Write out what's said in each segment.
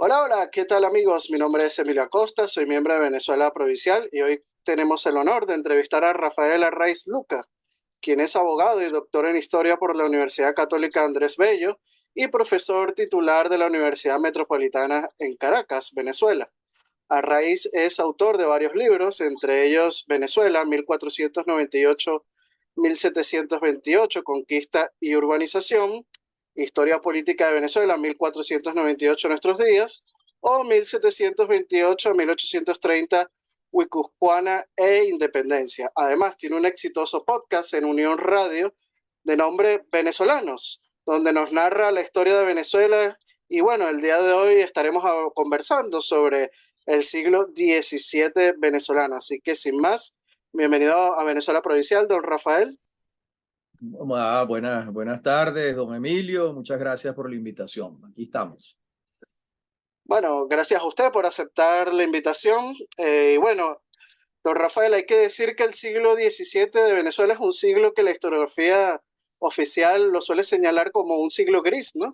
Hola, hola, ¿qué tal amigos? Mi nombre es Emilio Acosta, soy miembro de Venezuela Provincial y hoy tenemos el honor de entrevistar a Rafael Arraiz Luca, quien es abogado y doctor en Historia por la Universidad Católica Andrés Bello y profesor titular de la Universidad Metropolitana en Caracas, Venezuela. Arraiz es autor de varios libros, entre ellos Venezuela, 1498-1728, Conquista y Urbanización, Historia Política de Venezuela, 1498 nuestros días, o 1728 a 1830, Guipuzcoana e Independencia. Además, tiene un exitoso podcast en Unión Radio de nombre Venezolanos, donde nos narra la historia de Venezuela. Y bueno, el día de hoy estaremos conversando sobre el siglo XVII venezolano. Así que sin más, bienvenido a Venezuela Provincial, don Rafael. Buenas tardes, don Emilio. Muchas gracias por la invitación. Aquí estamos. Bueno, gracias a usted por aceptar la invitación. Y bueno, don Rafael, hay que decir que el siglo XVII de Venezuela es un siglo que la historiografía oficial lo suele señalar como un siglo gris, ¿no?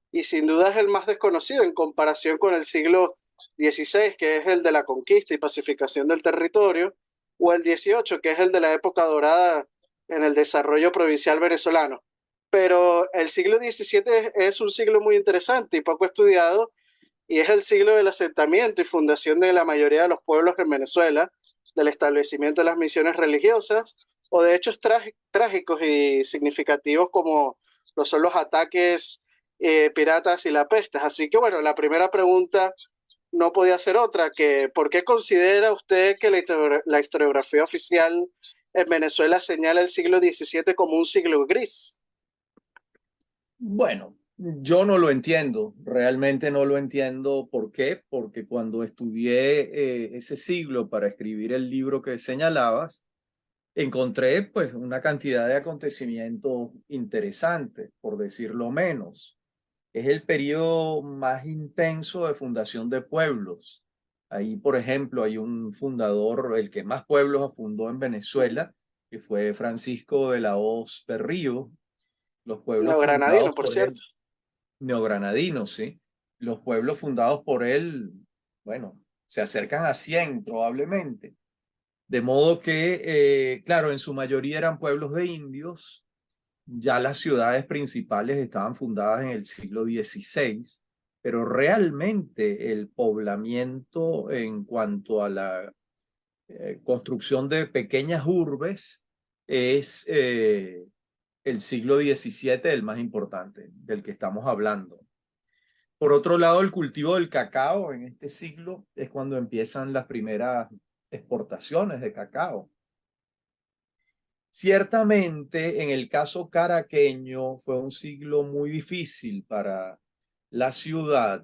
Y sin duda es el más desconocido en comparación con el siglo XVI, que es el de la conquista y pacificación del territorio, o el XVIII, que es el de la época dorada en el desarrollo provincial venezolano. Pero el siglo XVII es un siglo muy interesante y poco estudiado, y es el siglo del asentamiento y fundación de la mayoría de los pueblos en Venezuela, del establecimiento de las misiones religiosas o de hechos trágicos y significativos como lo son los ataques piratas y la peste. Así que bueno, la primera pregunta no podía ser otra, que ¿por qué considera usted que la historiografía oficial en Venezuela señala el siglo XVII como un siglo gris? Bueno, yo no lo entiendo, realmente no lo entiendo. ¿Por qué? Porque cuando estudié ese siglo para escribir el libro que señalabas, encontré pues una cantidad de acontecimientos interesantes, por decirlo menos. Es el periodo más intenso de fundación de pueblos. Ahí, por ejemplo, hay un fundador, el que más pueblos fundó en Venezuela, que fue Francisco de la Hoz Perrío. Los pueblos Neogranadino, fundados por por cierto. él, neogranadinos, ¿sí? Los pueblos fundados por él, bueno, se acercan a 100 probablemente. De modo que, claro, en su mayoría eran pueblos de indios. Ya las ciudades principales estaban fundadas en el siglo XVI, pero realmente el poblamiento en cuanto a la construcción de pequeñas urbes es el siglo XVII el más importante del que estamos hablando. Por otro lado, el cultivo del cacao en este siglo es cuando empiezan las primeras exportaciones de cacao. Ciertamente, en el caso caraqueño fue un siglo muy difícil para la ciudad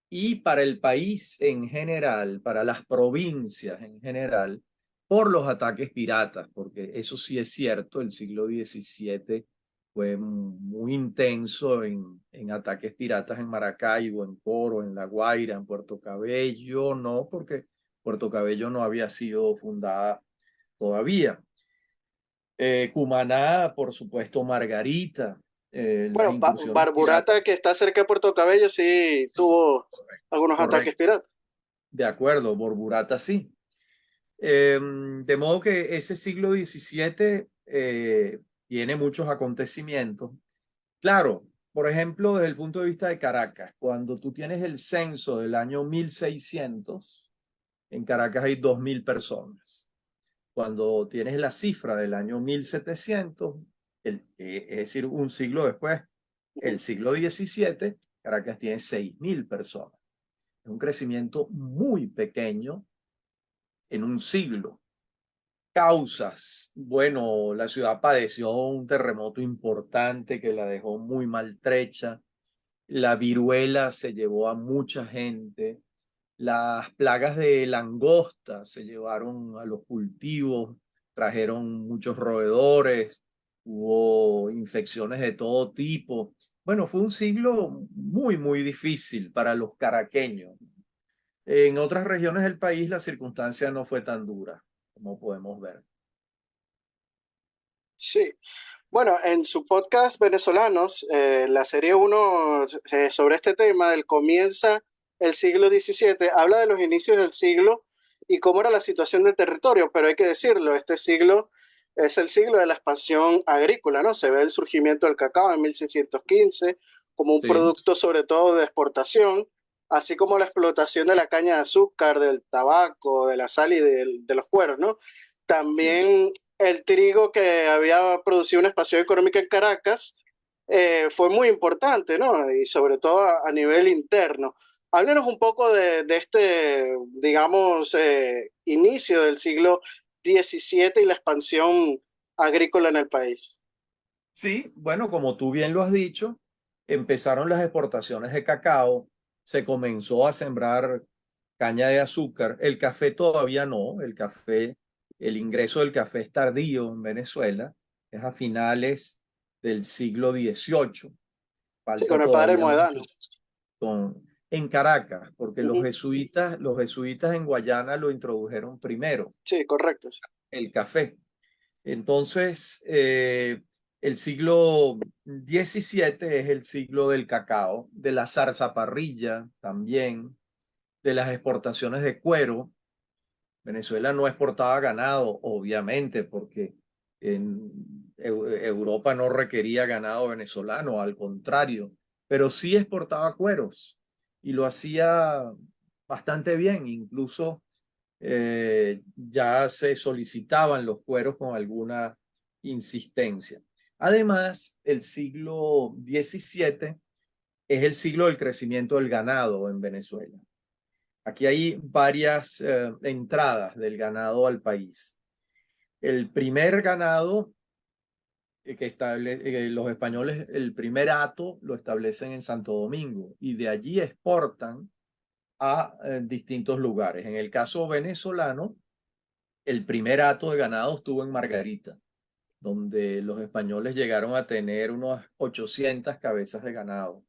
y para el país en general, para las provincias en general, por los ataques piratas, porque eso sí es cierto, el siglo XVII fue muy intenso en ataques piratas en Maracaibo, en Coro, en La Guaira, en Puerto Cabello, no, porque Puerto Cabello no había sido fundada todavía. Cumaná, por supuesto, Margarita, las Bueno, incursiones Barburata, piratas. que está cerca de Puerto Cabello, sí Sí, tuvo correcto, algunos ataques correcto. piratas. De acuerdo, Borburata sí. De modo que ese siglo XVII tiene muchos acontecimientos. Claro, por ejemplo, desde el punto de vista de Caracas, cuando tú tienes el censo del año 1600, en Caracas hay 2000 personas. Cuando tienes la cifra del año 1700, es decir, un siglo después, el siglo XVII, Caracas tiene 6000 personas. Es un crecimiento muy pequeño en un siglo. Causas. Bueno, la ciudad padeció un terremoto importante que la dejó muy maltrecha. La viruela se llevó a mucha gente. Las plagas de langosta se llevaron a los cultivos, trajeron muchos roedores, hubo infecciones de todo tipo. Bueno, fue un siglo muy, muy difícil para los caraqueños. En otras regiones del país la circunstancia no fue tan dura, como podemos ver. Sí. Bueno, en su podcast Venezolanos, la serie uno sobre este tema, él comienza el siglo XVII, habla de los inicios del siglo y cómo era la situación del territorio, pero hay que decirlo, este siglo es el siglo de la expansión agrícola, ¿no? Se ve el surgimiento del cacao en 1615 como un Sí, producto sobre todo de exportación, así como la explotación de la caña de azúcar, del tabaco, de la sal y de los cueros, ¿no? sí. También el trigo que había producido una expansión económica en Caracas fue muy importante, ¿no? Y sobre todo a nivel interno. Háblenos un poco de este, digamos, inicio del siglo XVII y la expansión agrícola en el país. Sí, bueno, como tú bien lo has dicho, empezaron las exportaciones de cacao, se comenzó a sembrar caña de azúcar, el café todavía no, el café, el ingreso del café es tardío en Venezuela, es a finales del siglo XVIII, Sí, falta con el padre todavía Moedano. mucho en Caracas, porque Ujú. los jesuitas en Guayana lo introdujeron primero, Sí, correcto. Sí. el café. Entonces, el siglo XVII es el siglo del cacao, de la zarzaparrilla también, de las exportaciones de cuero. Venezuela no exportaba ganado, obviamente, porque Europa no requería ganado venezolano, al contrario, pero sí exportaba cueros y lo hacía bastante bien, incluso ya se solicitaban los cueros con alguna insistencia. Además, el siglo XVII es el siglo del crecimiento del ganado en Venezuela. Aquí hay varias entradas del ganado al país. El primer ganado los españoles, el primer hato lo establecen en Santo Domingo y de allí exportan a distintos lugares. En el caso venezolano, el primer hato de ganado estuvo en Margarita, donde los españoles llegaron a tener unas 800 cabezas de ganado.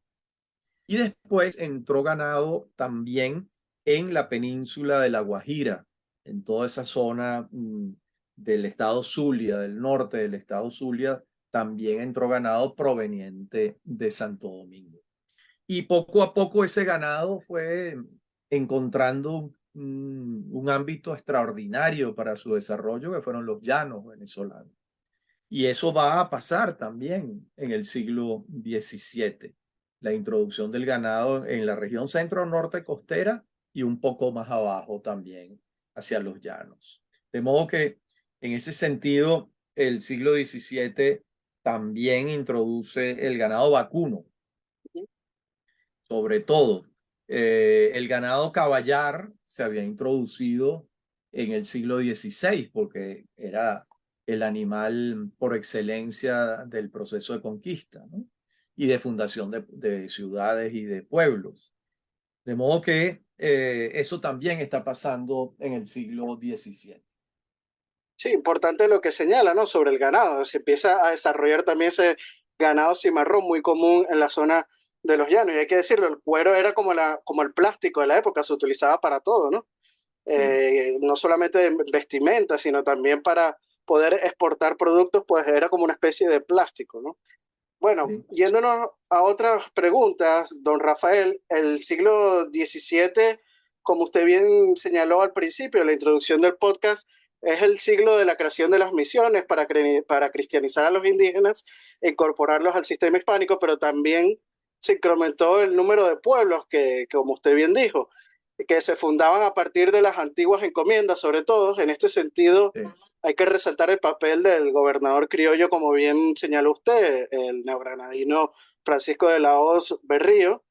Y después entró ganado también en la península de La Guajira, en toda esa zona del estado Zulia, del norte del estado Zulia, también entró ganado proveniente de Santo Domingo. Y poco a poco ese ganado fue encontrando un ámbito extraordinario para su desarrollo, que fueron los llanos venezolanos. Y eso va a pasar también en el siglo XVII, la introducción del ganado en la región centro-norte costera y un poco más abajo también hacia los llanos. De modo que en ese sentido, el siglo XVII también introduce el ganado vacuno, sobre todo. El ganado caballar se había introducido en el siglo XVI porque era el animal por excelencia del proceso de conquista, ¿no? Y de fundación de ciudades y de pueblos. De modo que eso también está pasando en el siglo XVII. Sí, importante lo que señala, ¿no? Sobre el ganado. Se empieza a desarrollar también ese ganado cimarrón muy común en la zona de los llanos. Y hay que decirlo, el cuero era como, como el plástico de la época, se utilizaba para todo, ¿no? Sí, No solamente de vestimenta, sino también para poder exportar productos, pues era como una especie de plástico, ¿no? Bueno, sí. yéndonos a otras preguntas, don Rafael, el siglo XVII, como usted bien señaló al principio, en la introducción del podcast, es el siglo de la creación de las misiones para cristianizar a los indígenas e incorporarlos al sistema hispánico, pero también se incrementó el número de pueblos como usted bien dijo, que se fundaban a partir de las antiguas encomiendas, sobre todo. En este sentido, Sí. hay que resaltar el papel del gobernador criollo, como bien señaló usted, el neogranadino Francisco de la Hoz Berrío.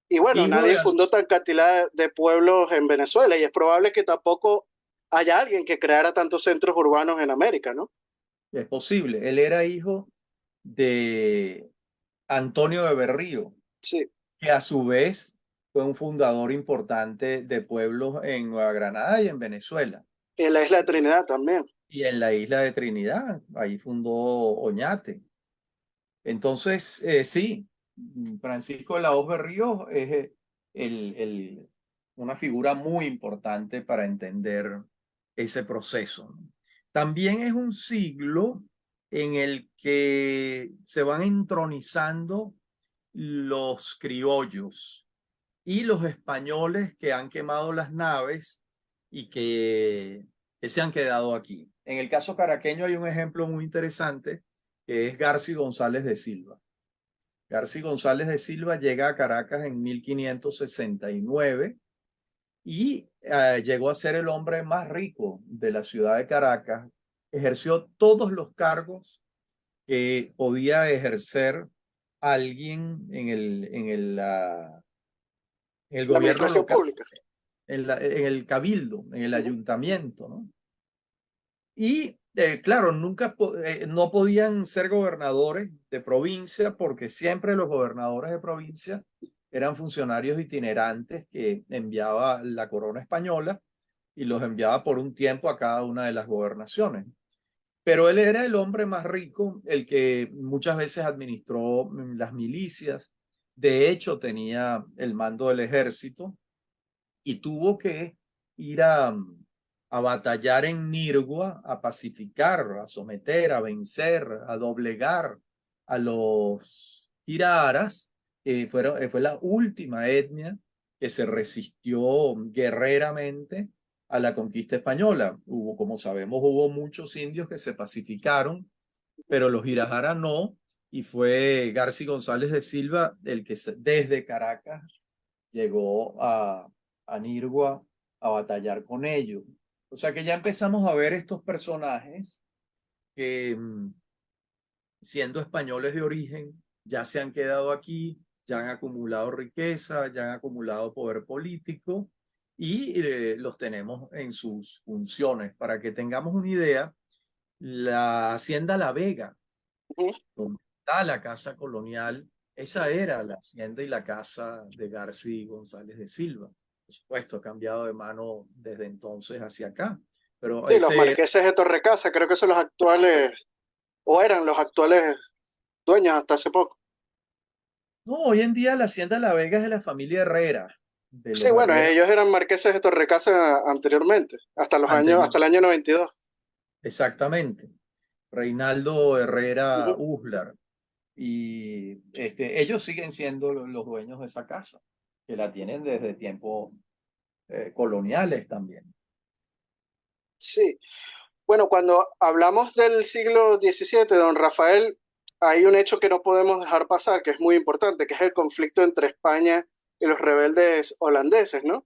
Y bueno, Hijo nadie de, fundó tan cantidad de pueblos en Venezuela y es probable que tampoco haya alguien que creara tantos centros urbanos en América, ¿no? es posible, él era hijo de Antonio de Berrío, Sí, que a su vez fue un fundador importante de pueblos en Nueva Granada y en Venezuela. en la isla de Trinidad también. Y en la isla de Trinidad, ahí fundó Oñate. Entonces, sí, Francisco de la Hoz Berrío es una figura muy importante para entender ese proceso, ¿no? También es un siglo en el que se van entronizando los criollos. y los españoles que han quemado las naves y que se han quedado aquí. En el caso caraqueño hay un ejemplo muy interesante que es Garci González de Silva. Garci González de Silva llega a Caracas en 1569 y llegó a ser el hombre más rico de la ciudad de Caracas. Ejerció todos los cargos que podía ejercer alguien en el La gobierno administración local, pública. en el cabildo, en el ayuntamiento, ¿no? Y claro, no podían ser gobernadores de provincia porque siempre los gobernadores de provincia eran funcionarios itinerantes que enviaba la corona española y los enviaba por un tiempo a cada una de las gobernaciones. Pero él era el hombre más rico, el que muchas veces administró las milicias. De hecho, tenía el mando del ejército y tuvo que ir a batallar en Nirgua, a pacificar, a someter, a vencer, a doblegar a los iraras, fue la última etnia que se resistió guerreramente a la conquista española. Como sabemos, hubo muchos indios que se pacificaron, pero los Irahara no, y fue Garci González de Silva el que desde Caracas llegó a Nirgua a batallar con ellos. O sea que ya empezamos a ver estos personajes que siendo españoles de origen ya se han quedado aquí, ya han acumulado riqueza, ya han acumulado poder político y los tenemos en sus funciones. Para que tengamos una idea, la Hacienda La Vega, Ujú. donde está la casa colonial, esa era la hacienda y la casa de Garci González de Silva. Por supuesto, ha cambiado de mano desde entonces hacia acá, pero Sí, los ese, marqueses de Torrecasa, creo que son los actuales, o eran los actuales dueños hasta hace poco. no, hoy en día la hacienda La Vega es de la familia Herrera, de Sí, los bueno, Herrera ellos eran marqueses de Torrecasa anteriormente, hasta el anterior, año 92. exactamente. Reinaldo Herrera Ujú. Uslar. Y ellos siguen siendo los dueños de esa casa, que la tienen desde tiempos coloniales también. Sí, bueno, cuando hablamos del siglo XVII, don Rafael, hay un hecho que no podemos dejar pasar, que es muy importante, que es el conflicto entre España y los rebeldes holandeses, ¿no?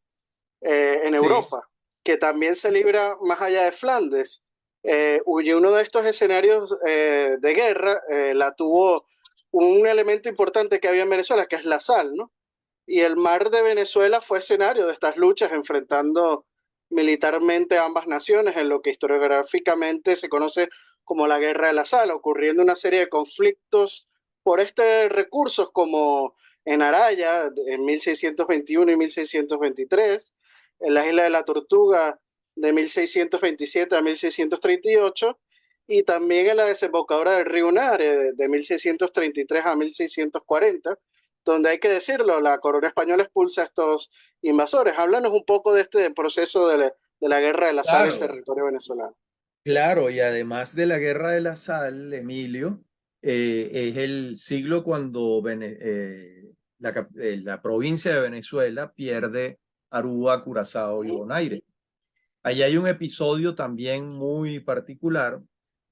En Sí, Europa, que también se libra más allá de Flandes. Y uno de estos escenarios de guerra la tuvo un elemento importante que había en Venezuela, que es la sal, ¿no? Y el mar de Venezuela fue escenario de estas luchas enfrentando militarmente a ambas naciones en lo que historiográficamente se conoce como la Guerra de la Sal, ocurriendo una serie de conflictos por este recursos como en Araya en 1621 y 1623, en la isla de la Tortuga de 1627 a 1638 y también en la desembocadura del río Unare de 1633 a 1640, donde hay que decirlo, la corona española expulsa a estos invasores. Háblanos un poco de este proceso de la guerra de la sal en claro, territorio venezolano. claro, y además de la Guerra de la Sal, Emilio, es el siglo cuando la provincia de Venezuela pierde Aruba, Curazao y Ujú, Bonaire. Ahí hay un episodio también muy particular,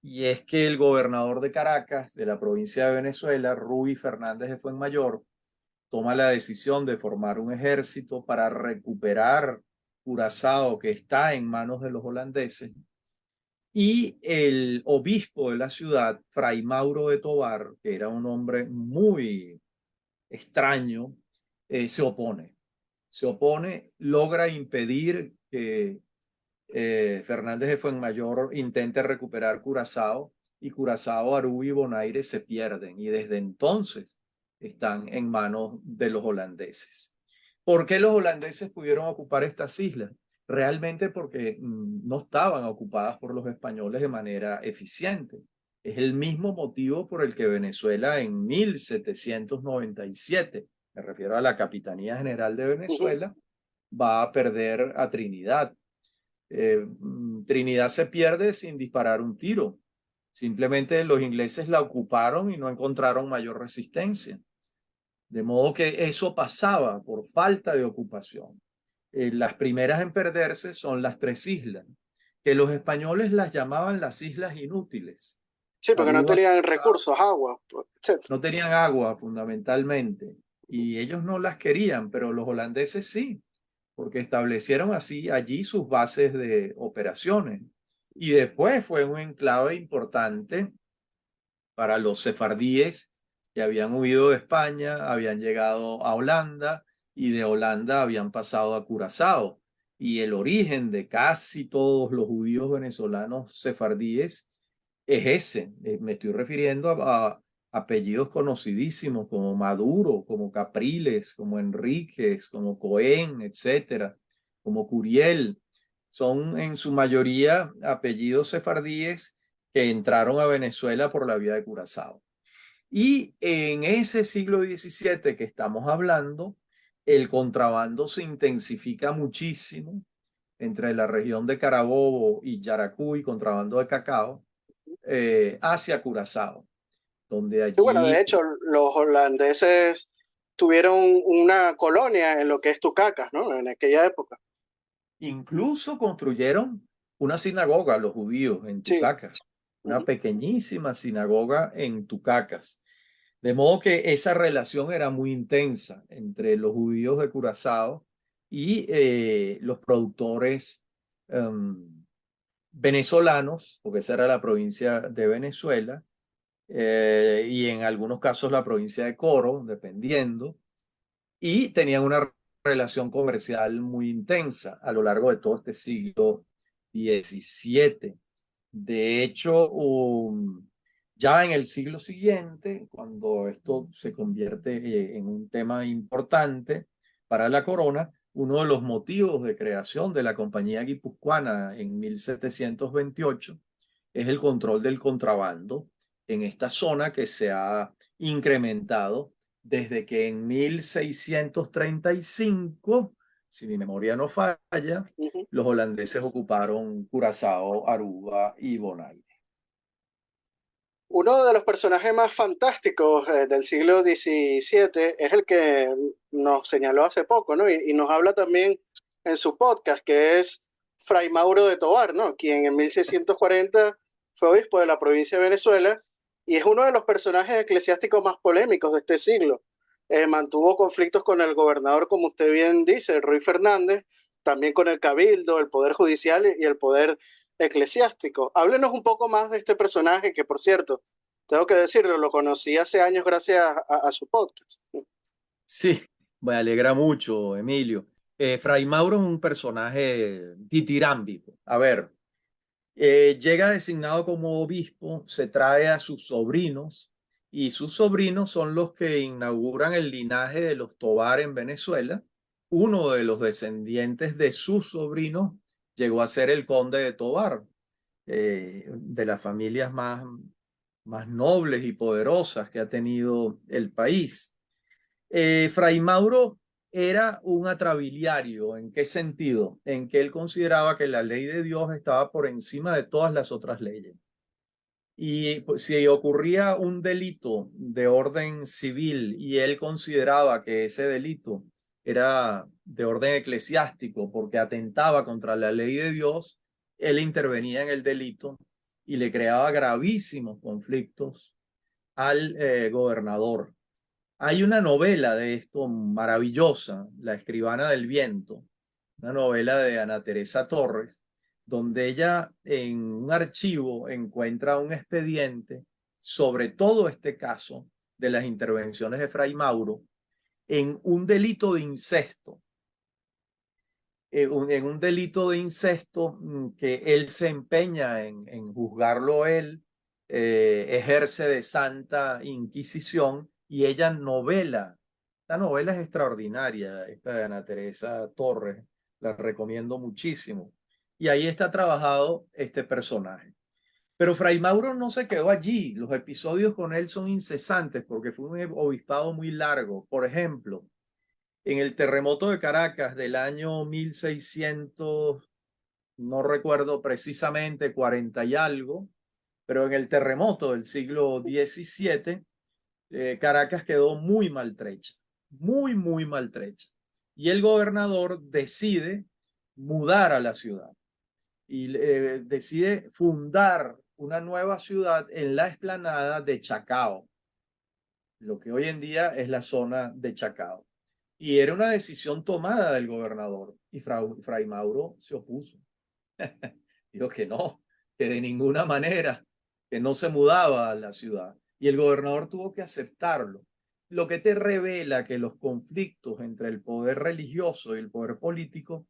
y es que el gobernador de Caracas, de la provincia de Venezuela, Ruy Fernández de Fuenmayor, toma la decisión de formar un ejército para recuperar Curazao, que está en manos de los holandeses, y el obispo de la ciudad, Fray Mauro de Tobar, que era un hombre muy extraño, se opone. Se opone, logra impedir que Fernández de Fuenmayor intente recuperar Curazao, y Curazao, Aruba y Bonaire se pierden y desde entonces están en manos de los holandeses. ¿Por qué los holandeses pudieron ocupar estas islas? Realmente porque no estaban ocupadas por los españoles de manera eficiente. Es el mismo motivo por el que Venezuela en 1797, me refiero a la Capitanía General de ujú. Venezuela, va a perder a Trinidad. Trinidad se pierde sin disparar un tiro. Simplemente los ingleses la ocuparon y no encontraron mayor resistencia. De modo que eso pasaba por falta de ocupación. Las primeras en perderse son las tres islas, que los españoles las llamaban las islas inútiles. Sí, porque no Aruba, tenían Curazao, recursos, agua, etc. no tenían agua fundamentalmente y ellos no las querían, pero los holandeses sí, porque establecieron así allí sus bases de operaciones. Y después fue un enclave importante para los sefardíes que habían huido de España, habían llegado a Holanda y de Holanda habían pasado a Curazao. Y el origen de casi todos los judíos venezolanos sefardíes es ese. Me estoy refiriendo a apellidos conocidísimos como Maduro, como Capriles, como Enríquez, como Cohen, etcétera, como Curiel. Son en su mayoría apellidos sefardíes que entraron a Venezuela por la vía de Curazao. Y en ese siglo XVII que estamos hablando, el contrabando se intensifica muchísimo entre la región de Carabobo y Yaracuy, contrabando de cacao, hacia Curazao, donde Y bueno, de allí hecho, los holandeses tuvieron una colonia en lo que es Tucacas, ¿no? En aquella época. incluso construyeron una sinagoga, los judíos, en Sí. Tucacas, una Ujú. pequeñísima sinagoga en Tucacas. De modo que esa relación era muy intensa entre los judíos de Curazao y los productores venezolanos, porque esa era la provincia de Venezuela, y en algunos casos la provincia de Coro, dependiendo, y tenían una relación comercial muy intensa a lo largo de todo este siglo XVII. De hecho, ya en el siglo siguiente, cuando esto se convierte en un tema importante para la corona, uno de los motivos de creación de la Compañía Guipuzcoana en 1728 es el control del contrabando en esta zona que se ha incrementado desde que en 1635, si mi memoria no falla, Ujú. los holandeses ocuparon Curazao, Aruba y Bonaire. Uno de los personajes más fantásticos del siglo XVII es el que nos señaló hace poco, ¿no? Y nos habla también en su podcast, que es Fray Mauro de Tovar, ¿no? Quien en 1640 fue obispo de la provincia de Venezuela y es uno de los personajes eclesiásticos más polémicos de este siglo. Mantuvo conflictos con el gobernador, como usted bien dice, Ruy Fernández, también con el cabildo, el poder judicial y el poder eclesiástico. Háblenos un poco más de este personaje que, por cierto, tengo que decirlo, lo conocí hace años gracias a su podcast. Sí, me alegra mucho, Emilio. Fray Mauro es un personaje ditirámbico. A ver, llega designado como obispo, se trae a sus sobrinos y sus sobrinos son los que inauguran el linaje de los Tovar en Venezuela. Uno de los descendientes de sus sobrinos llegó a ser el conde de Tovar, de las familias más nobles y poderosas que ha tenido el país. Fray Mauro era un atrabiliario. ¿En qué sentido? En que él consideraba que la ley de Dios estaba por encima de todas las otras leyes. Y pues, si ocurría un delito de orden civil y él consideraba que ese delito era de orden eclesiástico porque atentaba contra la ley de Dios, él intervenía en el delito y le creaba gravísimos conflictos al gobernador. Hay una novela de esto maravillosa, La Escribana del Viento, una novela de Ana Teresa Torres, donde ella en un archivo encuentra un expediente sobre todo este caso de las intervenciones de Fray Mauro en un delito de incesto, en un delito de incesto que él se empeña en juzgarlo él, ejerce de Santa Inquisición y ella novela. Esta novela es extraordinaria, esta de Ana Teresa Torres, la recomiendo muchísimo. Y ahí está trabajado este personaje. Pero Fray Mauro no se quedó allí, los episodios con él son incesantes porque fue un obispado muy largo. Por ejemplo, en el terremoto de Caracas del año 1600, no recuerdo precisamente, 40 y algo, pero en el terremoto del siglo XVII, Caracas quedó muy maltrecha, muy, muy maltrecha. Y el gobernador decide mudar a la ciudad y decide fundar una nueva ciudad en la explanada de Chacao, lo que hoy en día es la zona de Chacao. Y era una decisión tomada del gobernador y Fray Mauro se opuso. Dijo que de ninguna manera, que no se mudaba a la ciudad. Y el gobernador tuvo que aceptarlo. Lo que te revela que los conflictos entre el poder religioso y el poder político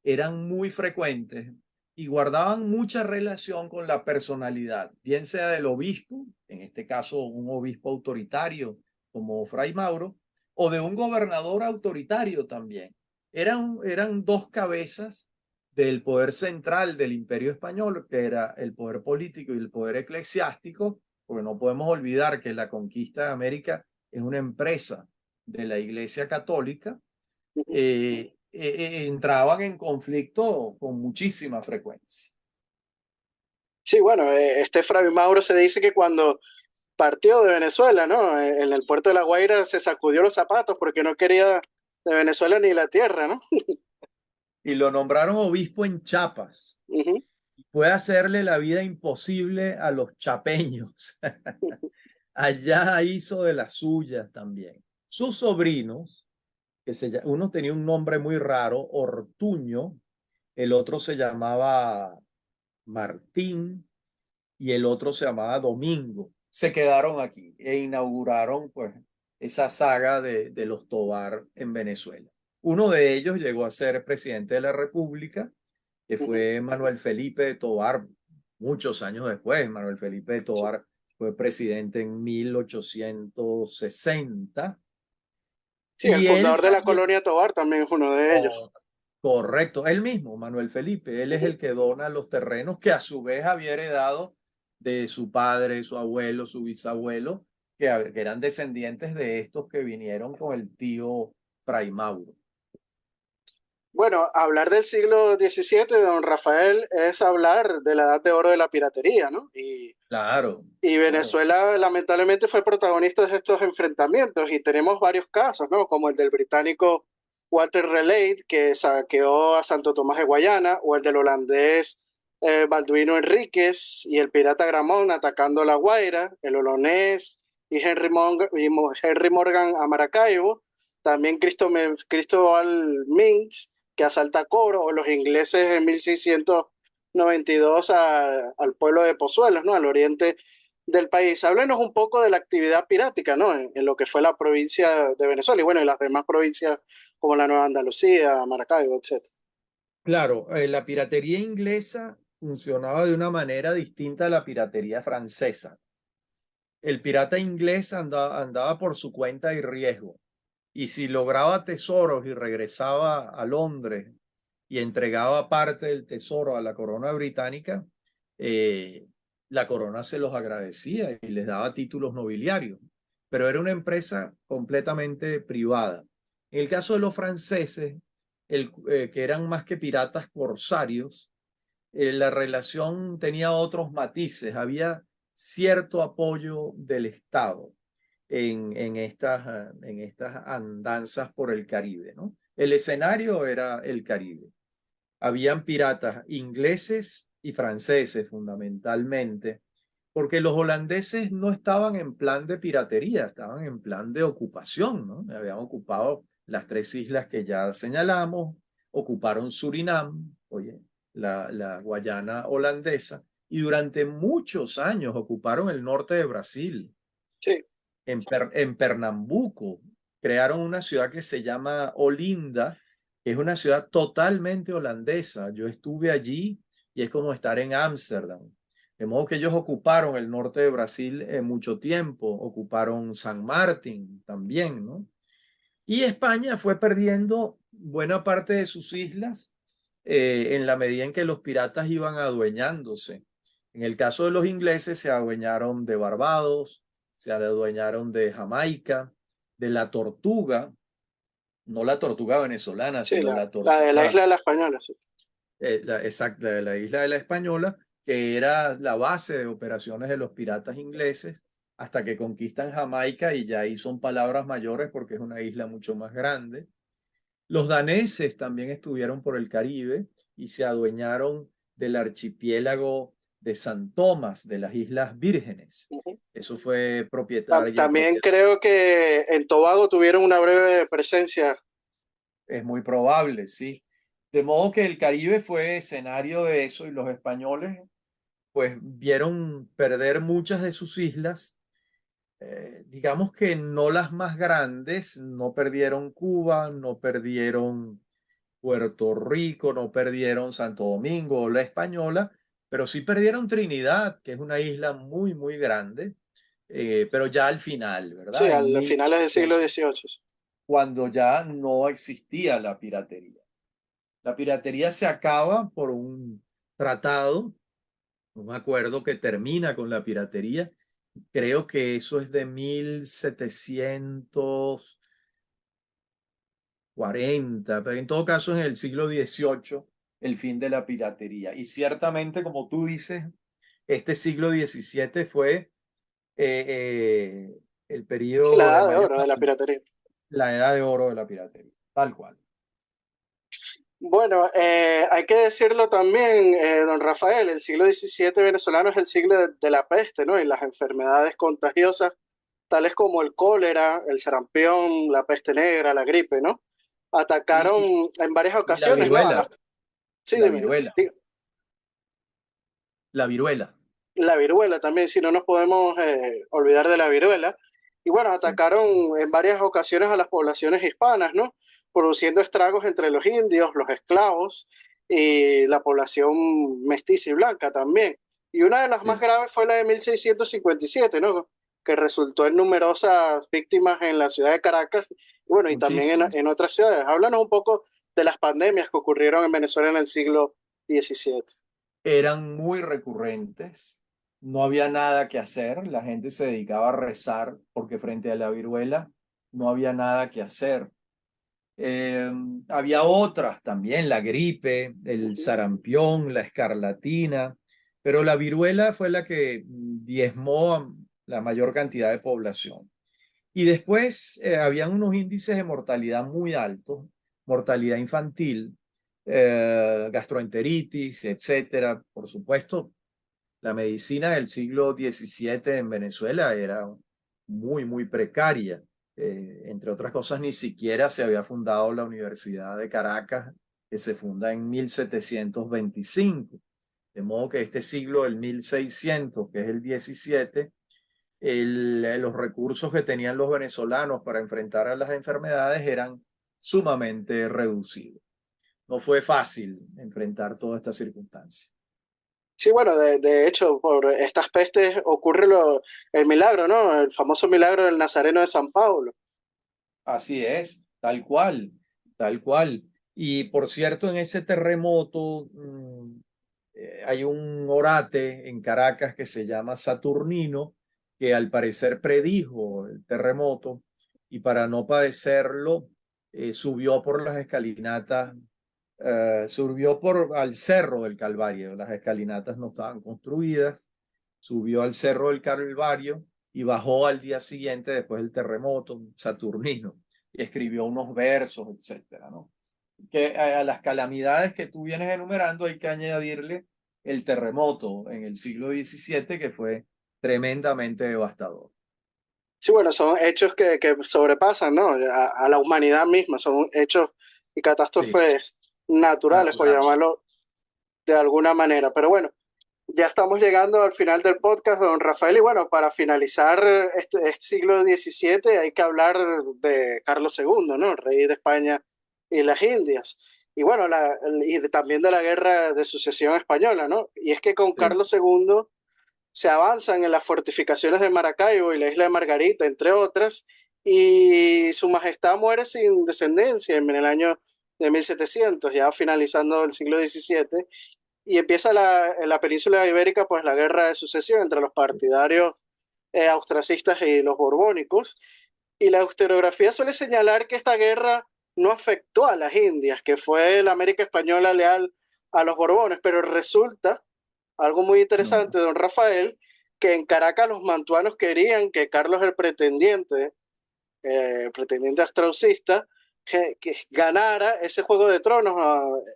eran muy frecuentes y guardaban mucha relación con la personalidad, bien sea del obispo, en este caso un obispo autoritario como Fray Mauro, o de un gobernador autoritario también. Eran dos cabezas del poder central del Imperio Español, que era el poder político y el poder eclesiástico, porque no podemos olvidar que la conquista de América es una empresa de la Iglesia Católica. Entraban en conflicto con muchísima frecuencia. Sí, bueno, este Fray Mauro se dice que cuando partió de Venezuela, ¿no? En el puerto de La Guaira se sacudió los zapatos porque no quería de Venezuela ni la tierra, ¿no? Y lo nombraron obispo en Chiapas. Ujú. Fue hacerle la vida imposible a los chapeños. Allá hizo de las suyas también. Sus sobrinos, uno tenía un nombre muy raro, Ortuño, el otro se llamaba Martín y el otro se llamaba Domingo. Se quedaron aquí e inauguraron pues esa saga de los Tovar en Venezuela. Uno de ellos llegó a ser presidente de la República, que Ujú. fue Manuel Felipe de Tovar, muchos años después. Manuel Felipe de Sí, Tovar fue presidente en 1860 sí, el y él fundador de la también, colonia Tovar también es uno de ellos. oh, correcto, él mismo, Manuel Felipe, él es Ujú. el que dona los terrenos que a su vez había heredado de su padre, su abuelo, su bisabuelo, que eran descendientes de estos que vinieron con el tío Fray Mauro. Bueno, hablar del siglo XVII, don Rafael, es hablar de la edad de oro de la piratería, ¿no? Claro, Y claro. Venezuela lamentablemente fue protagonista de estos enfrentamientos y tenemos varios casos, ¿no? Como el del británico Walter Raleigh, que saqueó a Santo Tomás de Guayana, o el del holandés Balduino Enríquez y el pirata Gramont atacando La Guaira, el holonés y Henry Morgan a Maracaibo, también Cristóbal Mint, que asalta Coro, o los ingleses en 1692 al pueblo de Pozuelos, ¿no? Al oriente del país. Háblenos un poco de la actividad pirática, ¿no? En lo que fue la provincia de Venezuela y bueno, y las demás provincias como la Nueva Andalucía, Maracaibo, etc. Claro, la piratería inglesa funcionaba de una manera distinta a la piratería francesa. El pirata inglés andaba por su cuenta y riesgo. Y si lograba tesoros y regresaba a Londres y entregaba parte del tesoro a la corona británica, eh, la corona se los agradecía y les daba títulos nobiliarios. Pero era una empresa completamente privada. En el caso de los franceses, que eran más que piratas corsarios, la relación tenía otros matices. Había cierto apoyo del Estado en estas andanzas por el Caribe, ¿no? El escenario era el Caribe. Habían piratas ingleses y franceses fundamentalmente, porque los holandeses no estaban en plan de piratería, estaban en plan de ocupación, ¿no? Habían ocupado las tres islas que ya señalamos, ocuparon Surinam, oye, la Guayana holandesa, y durante muchos años ocuparon el norte de Brasil, Sí, en Pernambuco. Crearon una ciudad que se llama Olinda, que es una ciudad totalmente holandesa. Yo estuve allí y es como estar en Ámsterdam. De modo que ellos ocuparon el norte de Brasil en mucho tiempo, ocuparon San Martín también, ¿no? Y España fue perdiendo buena parte de sus islas en la medida en que los piratas iban adueñándose. En el caso de los ingleses se adueñaron de Barbados, se adueñaron de Jamaica, de la Tortuga, no la tortuga venezolana, sí, sino la, la la de la tortuga isla de la Española, sí. exacta de la isla de la Española, que era la base de operaciones de los piratas ingleses, hasta que conquistan Jamaica y ya ahí son palabras mayores porque es una isla mucho más grande. Los daneses también estuvieron por el Caribe y se adueñaron del archipiélago de San Tomás, de las Islas Vírgenes. Ujú. Eso fue propietario, También creo que en Tobago tuvieron una breve presencia. es muy probable, sí. De modo que el Caribe fue escenario de eso y los españoles pues vieron perder muchas de sus islas. Digamos que no las más grandes, no perdieron Cuba, no perdieron Puerto Rico, no perdieron Santo Domingo o la Española, pero sí perdieron Trinidad, que es una isla muy, muy grande, pero ya al final, Sí, ¿verdad? En al finales del siglo 1600, XVIII. cuando ya no existía la piratería. La piratería se acaba por un tratado, un acuerdo que termina con la piratería. Creo que eso es de 1740, pero en todo caso en el siglo XVIII, el fin de la piratería. Y ciertamente, como tú dices, este siglo XVII fue el Sí, la periodo de edad de mayor, oro de la piratería. la edad de oro de la piratería, tal cual. Bueno, hay que decirlo también, don Rafael, el siglo XVII venezolano es el siglo de la peste, ¿no? Y las enfermedades contagiosas, tales como el cólera, el sarampión, la peste negra, la gripe, ¿no? Atacaron Y, en varias y la ocasiones, ¿no? viruela, Sí, la dime, viruela, la viruela. la viruela también, si no nos podemos olvidar de la viruela. Y bueno, Sí, atacaron en varias ocasiones a las poblaciones hispanas, ¿no? Produciendo estragos entre los indios, los esclavos y la población mestiza y blanca también. Y una de las más sí, graves fue la de 1657, ¿no? Que resultó en numerosas víctimas en la ciudad de Caracas y bueno, y también muchísimo. en otras ciudades. Háblanos un poco de las pandemias que ocurrieron en Venezuela en el siglo XVII. Eran muy recurrentes, no había nada que hacer, la gente se dedicaba a rezar porque frente a la viruela no había nada que hacer. Eh, Había otras también, la gripe, el Ujú. sarampión, la escarlatina, pero la viruela fue la que diezmó a la mayor cantidad de población. Y después habían unos índices de mortalidad muy altos, mortalidad infantil, gastroenteritis, etcétera. Por supuesto, la medicina del siglo XVII en Venezuela era muy, muy precaria. Entre otras cosas, ni siquiera se había fundado la Universidad de Caracas, que se funda en 1725. De modo que este siglo, el 1600, que es el 17, los recursos que tenían los venezolanos para enfrentar a las enfermedades eran sumamente reducidos. No fue fácil enfrentar todas estas circunstancias. Sí, bueno, de hecho, por estas pestes ocurre el milagro, ¿no? El famoso milagro del Nazareno de San Pablo. Así es, tal cual, tal cual. Y por cierto, en ese terremoto hay un orate en Caracas que se llama Saturnino, que al parecer predijo el terremoto y para no padecerlo subió por las escalinatas, subió al cerro del Calvario. Las escalinatas no estaban construidas, subió al cerro del Calvario y bajó al día siguiente después del terremoto, Saturnino, y escribió unos versos, etcétera, ¿no? Que a las calamidades que tú vienes enumerando hay que añadirle el terremoto en el siglo XVII que fue tremendamente devastador. Sí, bueno, son hechos que sobrepasan, ¿no? A la humanidad misma, son hechos y Sí, catástrofes naturales, por naturales. llamarlo de alguna manera. Pero bueno, ya estamos llegando al final del podcast, don Rafael, y bueno, para finalizar este siglo XVII hay que hablar de Carlos II, ¿no? El rey de España y las Indias. Y bueno, y también de la guerra de sucesión española, ¿no? Y es que con Sí, Carlos II se avanzan en las fortificaciones de Maracaibo y la isla de Margarita, entre otras, y su majestad muere sin descendencia en el año de 1700, ya finalizando el siglo XVII, y empieza en la península ibérica pues la guerra de sucesión entre los partidarios austracistas y los borbónicos, y la historiografía suele señalar que esta guerra no afectó a las Indias, que fue la América española leal a los Borbones, pero resulta algo muy no, interesante, don Rafael, que en Caracas los mantuanos querían que Carlos el pretendiente astraucista, que ganara ese Juego de Tronos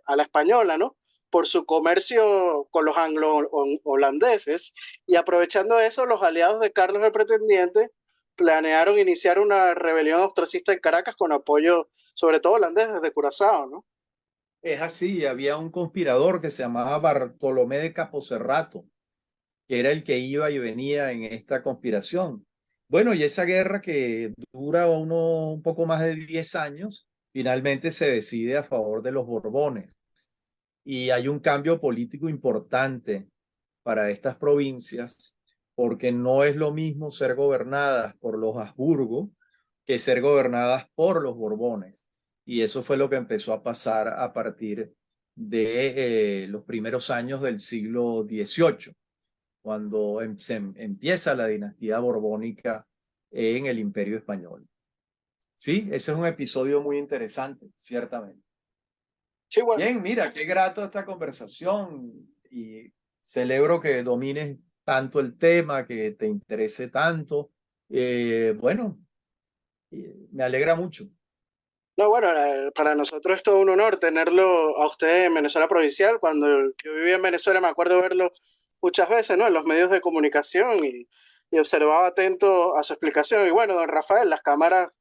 a la española, ¿no? Por su comercio con los anglo-holandeses. Y aprovechando eso, los aliados de Carlos el Pretendiente planearon iniciar una rebelión austracista en Caracas con apoyo, sobre todo holandés, desde Curazao, ¿no? Es así, había un conspirador que se llamaba Bartolomé de Capocerrato, que era el que iba y venía en esta conspiración. Bueno, y esa guerra que dura un poco más de 10 años, finalmente se decide a favor de los Borbones. Y hay un cambio político importante para estas provincias, porque no es lo mismo ser gobernadas por los Habsburgo que ser gobernadas por los Borbones. Y eso fue lo que empezó a pasar a partir de los primeros años del siglo XVIII, cuando empieza la dinastía borbónica en el Imperio Español. Sí, ese es un episodio muy interesante, ciertamente. Sí, bueno. Bien, mira, qué grato esta conversación y celebro que domines tanto el tema, que te interese tanto. Bueno, me alegra mucho. No, bueno, para nosotros es todo un honor tenerlo a usted en Venezuela Provincial. Cuando yo vivía en Venezuela me acuerdo verlo muchas veces, ¿no? En los medios de comunicación y observaba atento a su explicación. Y bueno, don Rafael, las cámaras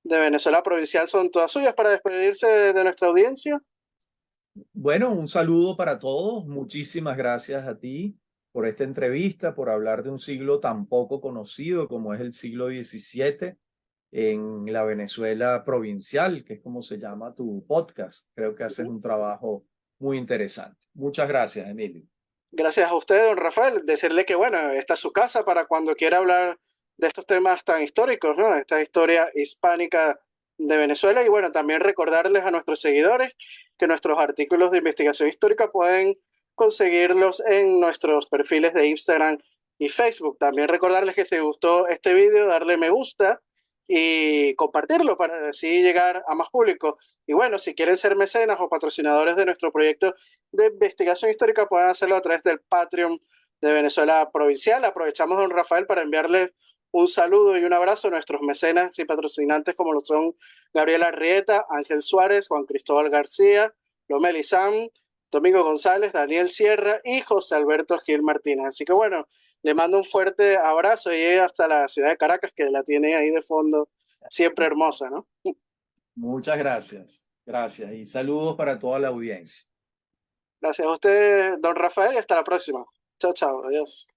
de Venezuela Provincial son todas suyas para despedirse de nuestra audiencia. Bueno, un saludo para todos. Muchísimas gracias a ti por esta entrevista, por hablar de un siglo tan poco conocido como es el siglo XVII en la Venezuela provincial, que es como se llama tu podcast. Creo que haces un trabajo muy interesante. Muchas gracias, Emilio. Gracias a usted, don Rafael. Decirle que, bueno, esta es su casa para cuando quiera hablar de estos temas tan históricos, ¿no? Esta historia hispánica de Venezuela. Y bueno, también recordarles a nuestros seguidores que nuestros artículos de investigación histórica pueden conseguirlos en nuestros perfiles de Instagram y Facebook. También recordarles que si les gustó este video, darle me gusta y compartirlo para así llegar a más público. Y bueno, si quieren ser mecenas o patrocinadores de nuestro proyecto de investigación histórica, pueden hacerlo a través del Patreon de Venezuela Provincial. Aprovechamos, don Rafael, para enviarle un saludo y un abrazo a nuestros mecenas y patrocinantes como lo son Gabriela Arrieta, Ángel Suárez, Juan Cristóbal García, Lomeli Sam, Domingo González, Daniel Sierra y José Alberto Gil Martínez. Así que bueno, le mando un fuerte abrazo y hasta la ciudad de Caracas, que la tiene ahí de fondo, siempre hermosa, ¿no? Muchas gracias. Gracias y saludos para toda la audiencia. Gracias a usted, don Rafael, y hasta la próxima. Chao, chao, adiós.